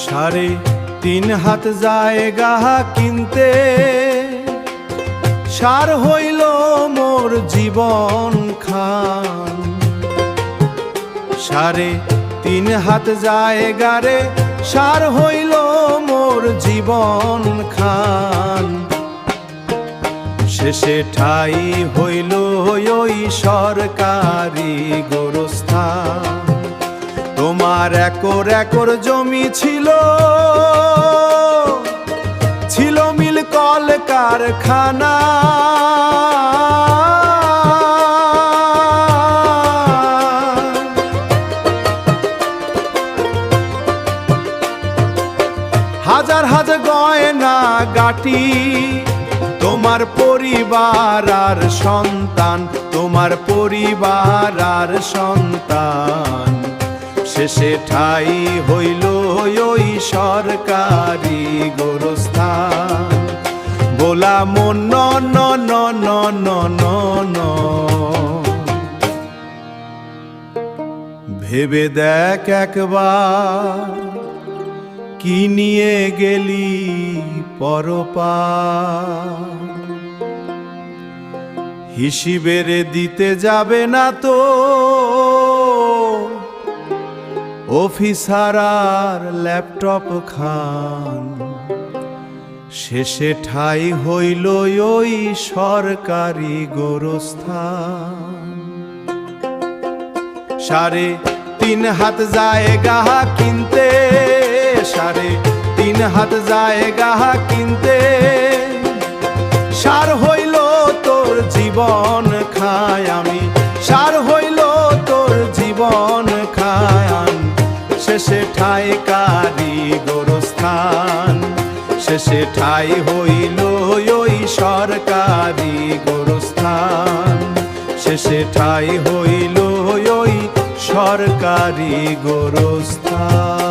3.5 জায়গা কিনতে সার হইল মোর জীবন খান। 3.5 জায়গারে সার হইল মোর জীবন খান। শেষে ঠাই হইল ওই সরকারি গোরস্থান। তোমার একর একর জমি ছিল, ছিল মিল কল কারখানা। হাজার হাজার গয়না গাটি, তোমার পরিবার আর সন্তান, তোমার পরিবার আর সন্তান। শেষে ঠাই হইল ওই সরকারি গোরস্থান। বলা মন ন ন ন ন ন। ভেবে দেখ একবার, কি নিয়ে গেলি পরপার। হিসিবের দিতে যাবে না তো অফিসার আর ল্যাপটপ খান। শেষে ঠাই হইল ওই সরকারি গোরস্থান। 3.5 জায়গা কিনতে, 3.5 জায়গা কিনতে সার হইল তোর জীবন খায় আমি, সার হইল তোর জীবন খায়ান। শেষে ঠাই কারি গোরস্থান, শেষে ঠাই হইল ওই সরকারি গোরস্থান। শেষে ঠাই হইল ওই সরকারি গোরস্থান।